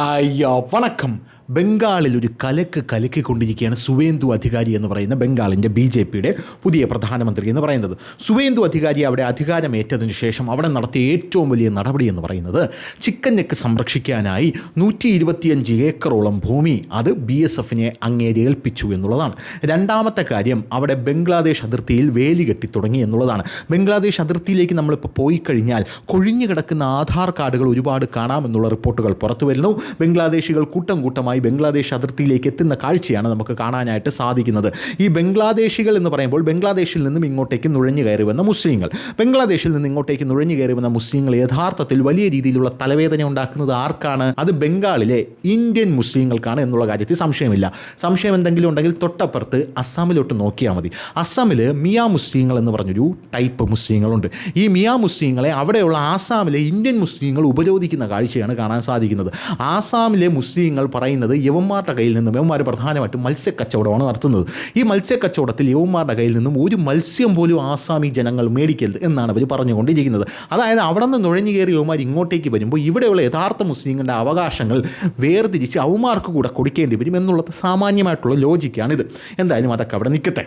അയ്യോ വണക്കം. ബംഗാളിൽ ഒരു കലക്കിക്കൊണ്ടിരിക്കുകയാണ് സുവേന്ദു അധികാരി എന്ന് പറയുന്ന ബംഗാളിൻ്റെ BJPയുടെ പുതിയ പ്രധാനമന്ത്രി എന്ന് പറയുന്നത്. സുവേന്ദു അധികാരി അവിടെ അധികാരമേറ്റതിനു ശേഷം അവിടെ നടത്തിയ ഏറ്റവും വലിയ നടപടി എന്ന് പറയുന്നത് ചിക്കൻ നെക്ക് സംരക്ഷിക്കാനായി 125 ഏക്കറോളം ഭൂമി അത് BSFനെ അങ്ങേരെ ഏൽപ്പിച്ചു എന്നുള്ളതാണ്. രണ്ടാമത്തെ കാര്യം, അവിടെ ബംഗ്ലാദേശ് അതിർത്തിയിൽ വേലി കെട്ടി തുടങ്ങി എന്നുള്ളതാണ്. ബംഗ്ലാദേശ് അതിർത്തിയിലേക്ക് നമ്മളിപ്പോൾ പോയി കഴിഞ്ഞാൽ കൊഴിഞ്ഞു കിടക്കുന്ന ആധാർ കാർഡുകൾ ഒരുപാട് കാണാമെന്നുള്ള റിപ്പോർട്ടുകൾ പുറത്തു വരുന്നു. ബംഗ്ലാദേശികൾ കൂട്ടമായി ബംഗ്ലാദേശ് അതിർത്തിയിലേക്ക് എത്തുന്ന കാഴ്ചയാണ് നമുക്ക് കാണാനായിട്ട് സാധിക്കുന്നത്. ഈ ബംഗ്ലാദേശികൾ എന്ന് പറയുമ്പോൾ ബംഗ്ലാദേശിൽ നിന്നും ഇങ്ങോട്ടേക്ക് നുഴഞ്ഞു കയറി വന്ന മുസ്ലിങ്ങൾ, ബംഗ്ലാദേശിൽ നിന്ന് ഇങ്ങോട്ടേക്ക് നുഴഞ്ഞു കയറി വന്ന മുസ്ലിങ്ങൾ യഥാർത്ഥത്തിൽ വലിയ രീതിയിലുള്ള തലവേദന ഉണ്ടാക്കുന്നത് ആർക്കാണ്? അത് ബംഗാളിലെ ഇന്ത്യൻ മുസ്ലിങ്ങൾക്കാണ് എന്നുള്ള കാര്യത്തിൽ സംശയമില്ല. സംശയം എന്തെങ്കിലും ഉണ്ടെങ്കിൽ തൊട്ടപ്പുറത്ത് അസ്സാമിലോട്ട് നോക്കിയാൽ മതി. അസ്സാമിൽ മിയാ മുസ്ലിങ്ങൾ എന്ന് പറഞ്ഞൊരു ടൈപ്പ് മുസ്ലിങ്ങളുണ്ട്. ഈ മിയാ മുസ്ലിങ്ങളെ അവിടെയുള്ള ആസാമിലെ ഇന്ത്യൻ മുസ്ലിങ്ങൾ ഉപരോധിക്കുന്ന കാഴ്ചയാണ് കാണാൻ സാധിക്കുന്നത്. ആസാമിലെ മുസ്ലിങ്ങൾ പറയുന്നത് യവന്മാരുടെ കയ്യിൽ നിന്നും, യവന്മാർ പ്രധാനമായിട്ടും മത്സ്യക്കച്ചവടമാണ് നടത്തുന്നത്. ഈ മത്സ്യക്കച്ചവടത്തിൽ യവന്മാരുടെ കയ്യിൽ നിന്നും ഒരു മത്സ്യം പോലും ആസാമി ജനങ്ങൾ മേടിക്കരുത് എന്നാണ് അവർ പറഞ്ഞുകൊണ്ടിരിക്കുന്നത്. അതായത് അവിടെ നിന്ന് നുഴഞ്ഞു കയറി യവന്മാർ ഇങ്ങോട്ടേക്ക് വരുമ്പോൾ ഇവിടെയുള്ള യഥാർത്ഥ മുസ്ലിങ്ങളുടെ അവകാശങ്ങൾ വേർതിരിച്ച് അവന്മാർക്ക് കൂടെ കൊടുക്കേണ്ടി വരും എന്നുള്ളത് സാമാന്യമായിട്ടുള്ള ലോജിക്കാണിത്. എന്തായാലും അതൊക്കെ അവിടെ നിൽക്കട്ടെ.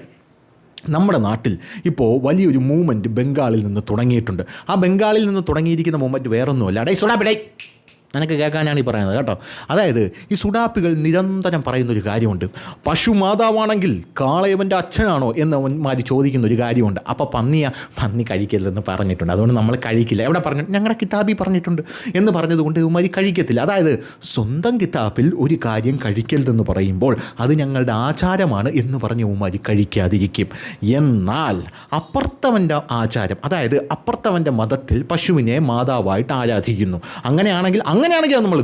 നമ്മുടെ നാട്ടിൽ ഇപ്പോൾ വലിയൊരു മൂവ്മെൻറ്റ് ബംഗാളിൽ നിന്ന് തുടങ്ങിയിട്ടുണ്ട്. ആ ബംഗാളിൽ നിന്ന് തുടങ്ങിയിരിക്കുന്ന മൂവ്മെൻറ്റ് വേറൊന്നുമല്ല. നിനക്ക് കേൾക്കാനാണ് ഈ പറയുന്നത് കേട്ടോ. അതായത് ഈ സുഡാപ്പികൾ നിരന്തരം പറയുന്നൊരു കാര്യമുണ്ട്. പശു മാതാവാണെങ്കിൽ കാളയവൻ്റെ അച്ഛനാണോ എന്നവന്മാർ ചോദിക്കുന്ന ഒരു കാര്യമുണ്ട്. അപ്പോൾ പന്നി കഴിക്കരുതെന്ന് പറഞ്ഞിട്ടുണ്ട്, അതുകൊണ്ട് നമ്മൾ കഴിക്കില്ല. എവിടെ പറഞ്ഞു? ഞങ്ങളുടെ കിതാബിൽ പറഞ്ഞിട്ടുണ്ട് എന്ന് പറഞ്ഞതുകൊണ്ട് ഇവന്മാർ കഴിക്കത്തില്ല. അതായത് സ്വന്തം കിതാബിൽ ഒരു കാര്യം കഴിക്കരുതെന്ന് പറയുമ്പോൾ അത് ഞങ്ങളുടെ ആചാരമാണ് എന്ന് പറഞ്ഞ് ഇവന്മാർ കഴിക്കാതിരിക്കും. എന്നാൽ അപ്പുറത്തവൻ്റെ ആചാരം, അതായത് അപ്പുറത്തവൻ്റെ മതത്തിൽ പശുവിനെ മാതാവായിട്ട് ആരാധിക്കുന്നു. അങ്ങനെയാണെങ്കിൽ അത് നമ്മൾ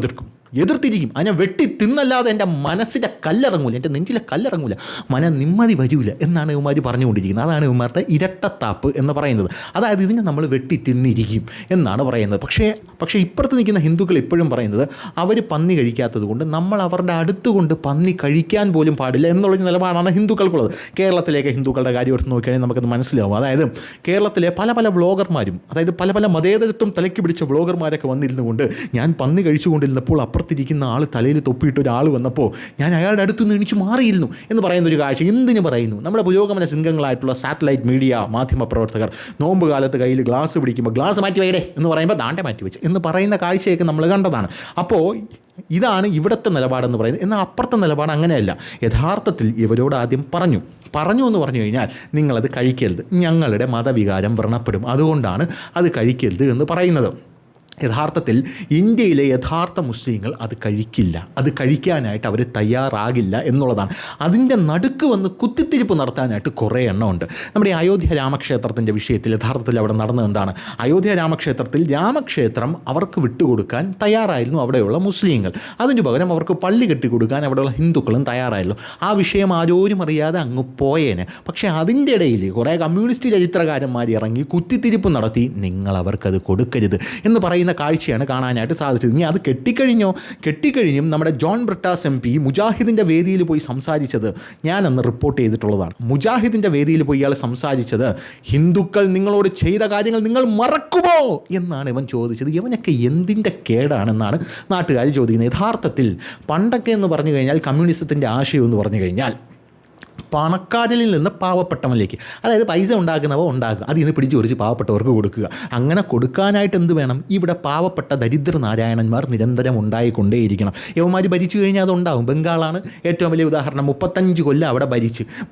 എതിർത്തിരിക്കും. അതിനെ വെട്ടി തിന്നല്ലാതെ എൻ്റെ മനസ്സിൻ്റെ കല്ലിറങ്ങൂല, എൻ്റെ നെഞ്ചിലെ കല്ലിറങ്ങൂല, നിമ്മതി വരില്ല എന്നാണ് ഇവന്മാർ പറഞ്ഞുകൊണ്ടിരിക്കുന്നത്. അതാണ് ഇവന്മാരുടെ ഇരട്ടത്താപ്പ് എന്ന് പറയുന്നത്. അതായത് ഇതിനെ നമ്മൾ വെട്ടി തിന്നിരിക്കും എന്നാണ് പറയുന്നത്. പക്ഷേ ഇപ്പുറത്ത് നിൽക്കുന്ന ഹിന്ദുക്കൾ ഇപ്പോഴും പറയുന്നത് അവർ പന്നി കഴിക്കാത്തത് കൊണ്ട് നമ്മൾ അവരുടെ അടുത്തുകൊണ്ട് പന്നി കഴിക്കാൻ പോലും പാടില്ല എന്നുള്ള നിലപാടാണ് ഹിന്ദുക്കൾക്കുള്ളത്. കേരളത്തിലേക്ക് ഹിന്ദുക്കളുടെ കാര്യം എടുത്ത് നോക്കുകയാണെങ്കിൽ നമുക്കത് മനസ്സിലാവും. അതായത് കേരളത്തിലെ പല വ്ളോഗർമാരും, അതായത് പല മതേതരത്വം തലയ്ക്ക് പിടിച്ച വ്ളോഗർമാരൊക്കെ വന്നിരുന്നുകൊണ്ട് ഞാൻ പന്നി കഴിച്ചുകൊണ്ടിരുന്നപ്പോൾ അപ്പുറത്തിരിക്കുന്ന ആൾ തലയിൽ തൊപ്പിയിട്ട് ഒരാൾ വന്നപ്പോൾ ഞാൻ അയാളുടെ അടുത്ത് നിന്ന് എണിച്ച് മാറിയിരുന്നു എന്ന് പറയുന്നൊരു കാഴ്ച എന്തിനു പറയുന്നു? നമ്മുടെ പുരോഗമന സിംഗങ്ങളായിട്ടുള്ള സാറ്റലൈറ്റ് മീഡിയ മാധ്യമപ്രവർത്തകർ നോമ്പ് കാലത്ത് കയ്യിൽ ഗ്ലാസ് പിടിക്കുമ്പോൾ ഗ്ലാസ് മാറ്റി വയ്യടേ എന്ന് പറയുമ്പോൾ ദാണ്ടെ മാറ്റി വെച്ച് എന്ന് പറയുന്ന കാഴ്ചയൊക്കെ നമ്മൾ കണ്ടതാണ്. അപ്പോൾ ഇതാണ് ഇവിടുത്തെ നിലപാടെന്ന് പറയുന്നത്. എന്നാൽ അപ്പുറത്തെ നിലപാട് അങ്ങനെയല്ല. യഥാർത്ഥത്തിൽ ഇവരോട് ആദ്യം പറഞ്ഞു എന്ന് പറഞ്ഞു കഴിഞ്ഞാൽ നിങ്ങളത് കഴിക്കരുത്, ഞങ്ങളുടെ മതവികാരം വ്രണപ്പെടും, അതുകൊണ്ടാണ് അത് കഴിക്കരുത് എന്ന് പറയുന്നത്. യഥാർത്ഥത്തിൽ ഇന്ത്യയിലെ യഥാർത്ഥ മുസ്ലിങ്ങൾ അത് കഴിക്കില്ല, അത് കഴിക്കാനായിട്ട് അവർ തയ്യാറാകില്ല എന്നുള്ളതാണ്. അതിൻ്റെ നടുക്ക് വന്ന് കുത്തിത്തിരിപ്പ് നടത്താനായിട്ട് കുറേ എണ്ണമുണ്ട്. നമ്മുടെ അയോധ്യ രാമക്ഷേത്രത്തിൻ്റെ വിഷയത്തിൽ യഥാർത്ഥത്തിൽ അവിടെ നടന്നത് എന്താണ്? അയോധ്യ രാമക്ഷേത്രം അവർക്ക് വിട്ടുകൊടുക്കാൻ തയ്യാറായിരുന്നു അവിടെയുള്ള മുസ്ലിങ്ങൾ. അതിന് പകരം അവർക്ക് പള്ളി കെട്ടിക്കൊടുക്കാൻ അവിടെയുള്ള ഹിന്ദുക്കളും തയ്യാറായിരുന്നു. ആ വിഷയം ആരോരും അറിയാതെ അങ്ങ് പോയേനെ. പക്ഷേ അതിൻ്റെ ഇടയിൽ കുറേ കമ്മ്യൂണിസ്റ്റ് ചരിത്രകാരന്മാർ ഇറങ്ങി കുത്തിത്തിരിപ്പ് നടത്തി നിങ്ങൾ അവർക്കത് കൊടുക്കരുത് എന്ന് പറയുന്ന കാഴ്ചയാണ് കാണാനായിട്ട് സാധിച്ചത്. ഇനി അത് കെട്ടിക്കഴിഞ്ഞും നമ്മുടെ ജോൺ ബ്രിട്ടാസ് MP മുജാഹിദിൻ്റെ വേദിയിൽ പോയി സംസാരിച്ചത് ഞാൻ അന്ന് റിപ്പോർട്ട് ചെയ്തിട്ടുള്ളതാണ്. മുജാഹിദിൻ്റെ വേദിയിൽ പോയി ഇയാൾ സംസാരിച്ചത് ഹിന്ദുക്കൾ നിങ്ങളോട് ചെയ്ത കാര്യങ്ങൾ നിങ്ങൾ മറക്കുമോ എന്നാണ് ഇവൻ ചോദിച്ചത്. ഇവനൊക്കെ എന്തിൻ്റെ കേടാണെന്നാണ് നാട്ടുകാർ ചോദിക്കുന്നത്. യഥാർത്ഥത്തിൽ പണ്ടൊക്കെ എന്ന് പറഞ്ഞു കഴിഞ്ഞാൽ കമ്മ്യൂണിസത്തിൻ്റെ ആശയം എന്ന് പറഞ്ഞു കഴിഞ്ഞാൽ പണക്കാരിൽ നിന്ന് പാവപ്പെട്ടവനിലേക്ക്, അതായത് പൈസ ഉണ്ടാക്കുന്നവ ഉണ്ടാക്കുക, അതിൽ നിന്ന് പിടിച്ചു പറിച്ച് പാവപ്പെട്ടവർക്ക് കൊടുക്കുക. അങ്ങനെ കൊടുക്കാനായിട്ട് എന്ത് വേണം? ഇവിടെ പാവപ്പെട്ട ദരിദ്ര നാരായണന്മാർ നിരന്തരം ഉണ്ടായിക്കൊണ്ടേയിരിക്കണം. യവന്മാർ ഭരിച്ചു കഴിഞ്ഞാൽ അതുണ്ടാകും. ബംഗാളാണ് ഏറ്റവും വലിയ ഉദാഹരണം. 35 കൊല്ലം അവിടെ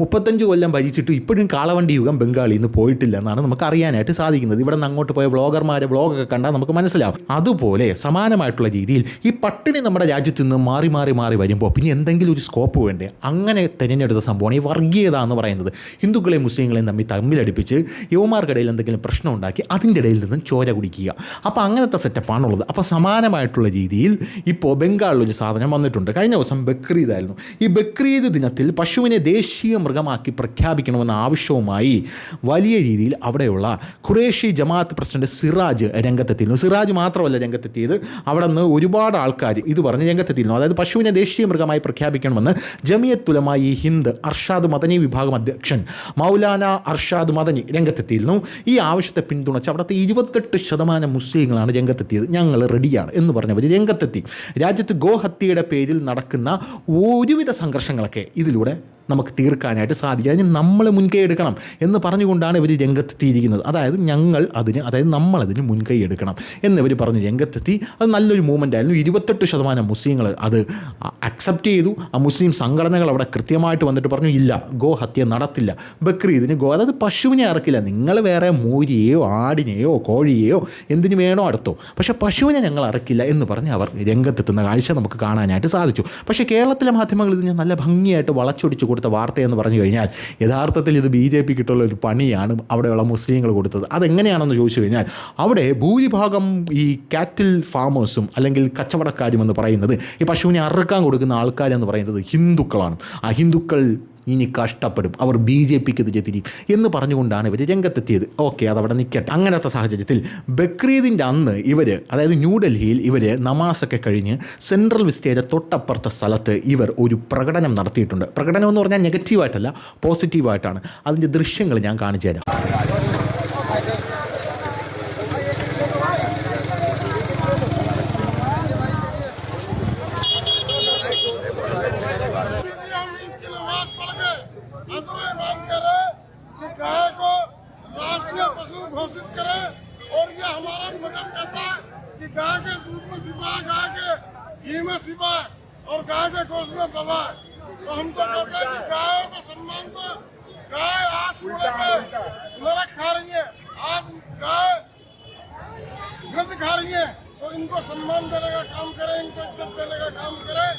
35 കൊല്ലം ഭരിച്ചിട്ട് ഇപ്പോഴും കാളവണ്ടി യുഗം ബംഗാളിൽ നിന്ന് പോയിട്ടില്ല എന്നാണ് നമുക്ക് അറിയാനായിട്ട് സാധിക്കുന്നത്. ഇവിടെ നിന്ന് അങ്ങോട്ട് പോയ വ്ളോഗർമാരെ വ്ളോഗൊക്കെ കണ്ടാൽ നമുക്ക് മനസ്സിലാവും. അതുപോലെ സമാനമായിട്ടുള്ള രീതിയിൽ ഈ പട്ടിണി നമ്മുടെ രാജ്യത്ത് നിന്ന് മാറി വരുമ്പോൾ പിന്നെ എന്തെങ്കിലും ഒരു സ്കോപ്പ് വേണ്ടേ? അങ്ങനെ തിരഞ്ഞെടുത്ത സംഭവമാണ് ഈ വർഗീയത എന്ന് പറയുന്നത്. ഹിന്ദുക്കളെയും മുസ്ലിങ്ങളെയും തമ്മിലടിപ്പിച്ച് യുവമാർക്കിടയിൽ എന്തെങ്കിലും പ്രശ്നം ഉണ്ടാക്കി അതിൻ്റെ ഇടയിൽ നിന്നും ചോര കുടിക്കുക. അപ്പോൾ അങ്ങനത്തെ സെറ്റപ്പാണുള്ളത്. അപ്പോൾ സമാനമായിട്ടുള്ള രീതിയിൽ ഇപ്പോൾ ബംഗാളിലൊരു സാധനം വന്നിട്ടുണ്ട്. കഴിഞ്ഞ ദിവസം ബക്രീദ് ആയിരുന്നു. ഈ ബക്രീദ് ദിനത്തിൽ പശുവിനെ ദേശീയ മൃഗമാക്കി പ്രഖ്യാപിക്കണമെന്ന ആവശ്യവുമായി വലിയ രീതിയിൽ അവിടെയുള്ള ഖുറേഷി ജമാഅത്ത് പ്രസിഡന്റ് സിറാജ് രംഗത്തെത്തിയിരുന്നു. സിറാജ് മാത്രമല്ല രംഗത്തെത്തിയത്, അവിടെ നിന്ന് ഒരുപാട് ആൾക്കാർ ഇത് പറഞ്ഞ് രംഗത്തെത്തിയിരുന്നു. അതായത് പശുവിനെ ദേശീയ മൃഗമായി പ്രഖ്യാപിക്കണമെന്ന് ജമിയത്തുലമ ഹിന്ദ് അർഷാദ് അർഷാദ് മദനി വിഭാഗം അധ്യക്ഷൻ മൗലാന അർഷാദ് മദനി രംഗത്തെത്തിയിരുന്നു. ഈ ആവശ്യത്തെ പിന്തുണച്ച് അവിടുത്തെ 28% മുസ്ലിങ്ങളാണ് രംഗത്തെത്തിയത്. ഞങ്ങൾ റെഡിയാണ് എന്ന് പറഞ്ഞവർ രംഗത്തെത്തി. രാജ്യത്ത് ഗോഹത്യയുടെ പേരിൽ നടക്കുന്ന ഒരുവിധ സംഘർഷങ്ങളൊക്കെ ഇതിലൂടെ നമുക്ക് തീർക്കാനായിട്ട് സാധിക്കും. അതിന് നമ്മൾ മുൻകൈ എടുക്കണം എന്ന് പറഞ്ഞുകൊണ്ടാണ് ഇവർ രംഗത്തെത്തിയിരിക്കുന്നത്. അതായത് നമ്മളതിന് മുൻകൈ എടുക്കണം എന്നിവർ പറഞ്ഞ് രംഗത്തെത്തി. അത് നല്ലൊരു മൂവ്മെൻ്റ് ആയിരുന്നു. 28% മുസ്ലിങ്ങൾ അത് അക്സെപ്റ്റ് ചെയ്തു. ആ മുസ്ലിം സംഘടനകൾ അവിടെ കൃത്യമായിട്ട് വന്നിട്ട് പറഞ്ഞു, ഇല്ല, ഗോഹത്യ നടത്തില്ല, ബക്രീദിന് അതായത് പശുവിനെ അറക്കില്ല, നിങ്ങൾ വേറെ മൂരിയെയോ ആടിനെയോ കോഴിയെയോ എന്തിനു വേണോ അടുത്തോ, പക്ഷേ പശുവിനെ ഞങ്ങൾ അറക്കില്ല എന്ന് പറഞ്ഞ് അവർ രംഗത്തെത്തുന്ന കാഴ്ച നമുക്ക് കാണാനായിട്ട് സാധിച്ചു. പക്ഷേ കേരളത്തിലെ മാധ്യമങ്ങൾ ഇതിനെ നല്ല ഭംഗിയായിട്ട് വളച്ചൊടിച്ച് കൊടുത്ത വാർത്തയെന്ന് പറഞ്ഞു കഴിഞ്ഞാൽ യഥാർത്ഥത്തിൽ ഇത് BJP കിട്ടുള്ള ഒരു പണിയാണ് അവിടെയുള്ള മുസ്ലിങ്ങൾ കൊടുത്തത്. അതെങ്ങനെയാണെന്ന് ചോദിച്ചു കഴിഞ്ഞാൽ അവിടെ ഭൂരിഭാഗം ഈ കാറ്റിൽ ഫാമേഴ്സും അല്ലെങ്കിൽ കച്ചവടക്കാരും എന്ന് പറയുന്നത്, ഈ പശുവിനെ അറുക്കാൻ കൊടുക്കുന്ന ആൾക്കാരെന്ന് പറയുന്നത് ഹിന്ദുക്കളാണ്. ആ ഹിന്ദുക്കൾ ഇനി കഷ്ടപ്പെടും, അവർ BJPക്കെതിരെ തിരിയും എന്ന് പറഞ്ഞുകൊണ്ടാണ് ഇവർ രംഗത്തെത്തിയത്. ഓക്കെ, അതവിടെ നിൽക്കട്ടെ. അങ്ങനത്തെ സാഹചര്യത്തിൽ ബക്രീദിൻ്റെ അന്ന് അതായത് ന്യൂഡൽഹിയിൽ നമാസൊക്കെ കഴിഞ്ഞ് സെൻട്രൽ വിസ്റ്റയുടെ തൊട്ടപ്പുറത്തെ സ്ഥലത്ത് ഇവർ ഒരു പ്രകടനം നടത്തിയിട്ടുണ്ട്. പ്രകടനം എന്ന് പറഞ്ഞാൽ നെഗറ്റീവായിട്ടല്ല, പോസിറ്റീവായിട്ടാണ്. അതിൻ്റെ ദൃശ്യങ്ങൾ ഞാൻ കാണിച്ചു തരാം. गाय को राष्ट्रीय पशु घोषित करें और ये हमारा मजहब कहता है कि गाय के दूध में शिफा है, गाय के घी में शिफा है और गाय के गोश्त में दवा है। तो हम तो कहते हैं कि गायों को सम्मान दो। गाय आज कूड़े पे नरक खा रही है, आज गाय गंद खा रही है, तो इनको सम्मान देने का काम करें, इनको इज्जत देने का काम करें।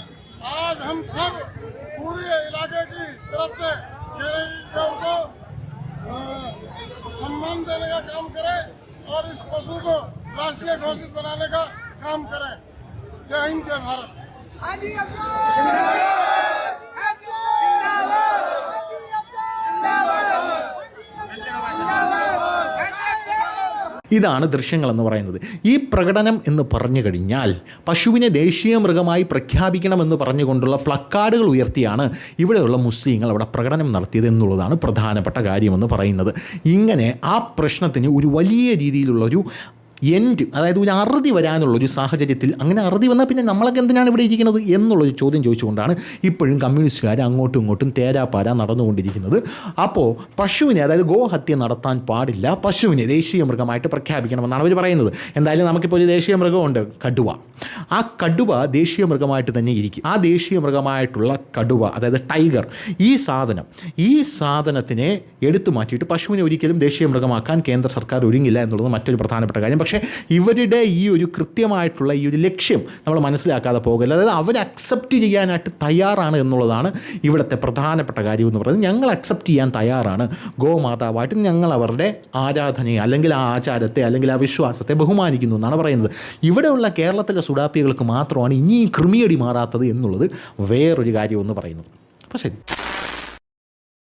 आज हम सब पूरे इलाके की तरफ से उनको सम्मान देने का काम करें और इस पशु को राष्ट्रीय घोषित बनाने का काम करें। जय हिंद, जय भारत। ഇതാണ് ദൃശ്യങ്ങളെന്ന് പറയുന്നത്. ഈ പ്രകടനം എന്ന് പറഞ്ഞു കഴിഞ്ഞാൽ പശുവിനെ ദേശീയ മൃഗമായി പ്രഖ്യാപിക്കണമെന്ന് പറഞ്ഞുകൊണ്ടുള്ള പ്ലക്കാർഡുകൾ ഉയർത്തിയാണ് ഇവിടെയുള്ള മുസ്ലിങ്ങൾ അവിടെ പ്രകടനം നടത്തിയത് എന്നുള്ളതാണ് പ്രധാനപ്പെട്ട കാര്യമെന്ന് പറയുന്നത്. ഇങ്ങനെ ആ പ്രശ്നത്തിന് ഒരു വലിയ രീതിയിലുള്ളൊരു അതായത് ഒരു അറുതി വരാനുള്ളൊരു സാഹചര്യത്തിൽ, അങ്ങനെ അറുതി വന്നാൽ പിന്നെ നമ്മളൊക്കെ എന്തിനാണ് ഇവിടെ ഇരിക്കുന്നത് എന്നുള്ളൊരു ചോദ്യം ചോദിച്ചുകൊണ്ടാണ് ഇപ്പോഴും കമ്മ്യൂണിസ്റ്റുകാർ അങ്ങോട്ടും ഇങ്ങോട്ടും തേരാപ്പാര നടന്നുകൊണ്ടിരിക്കുന്നത്. അപ്പോൾ പശുവിനെ, അതായത് ഗോഹത്യ നടത്താൻ പാടില്ല, പശുവിനെ ദേശീയ മൃഗമായിട്ട് പ്രഖ്യാപിക്കണമെന്നാണ് അവർ പറയുന്നത്. എന്തായാലും നമുക്കിപ്പോൾ ഒരു ദേശീയ മൃഗമുണ്ട്, കടുവ. ആ കടുവ ദേശീയ മൃഗമായിട്ട് തന്നെ ഇരിക്കും. ആ ദേശീയ മൃഗമായിട്ടുള്ള കടുവ, അതായത് ടൈഗർ, ഈ സാധനത്തിനെ എടുത്തു മാറ്റിയിട്ട് പശുവിനെ ഒരിക്കലും ദേശീയ മൃഗമാക്കാൻ കേന്ദ്ര സർക്കാർ ഒരുങ്ങില്ല എന്നുള്ളത് മറ്റൊരു പ്രധാനപ്പെട്ട കാര്യം. പക്ഷേ ഇവരുടെ ഈ ഒരു കൃത്യമായിട്ടുള്ള ഈ ഒരു ലക്ഷ്യം നമ്മൾ മനസ്സിലാക്കാതെ പോകില്ല. അതായത് അവർ അക്സെപ്റ്റ് ചെയ്യാനായിട്ട് തയ്യാറാണ് എന്നുള്ളതാണ് ഇവിടുത്തെ പ്രധാനപ്പെട്ട കാര്യം എന്ന് പറയുന്നത്. ഞങ്ങൾ അക്സെപ്റ്റ് ചെയ്യാൻ തയ്യാറാണ്, ഗോമാതാവായിട്ട് ഞങ്ങൾ അവരുടെ ആരാധനയെ അല്ലെങ്കിൽ ആ ആചാരത്തെ അല്ലെങ്കിൽ ആ വിശ്വാസത്തെ ബഹുമാനിക്കുന്നു എന്നാണ് പറയുന്നത്. ഇവിടെയുള്ള കേരളത്തിലെ സുഡാപ്പികൾക്ക് മാത്രമാണ് ഇനി ക്രിമിയടി മാറാത്തത് എന്നുള്ളത് വേറൊരു കാര്യമെന്ന് പറയുന്നത്. അപ്പോൾ ശരി.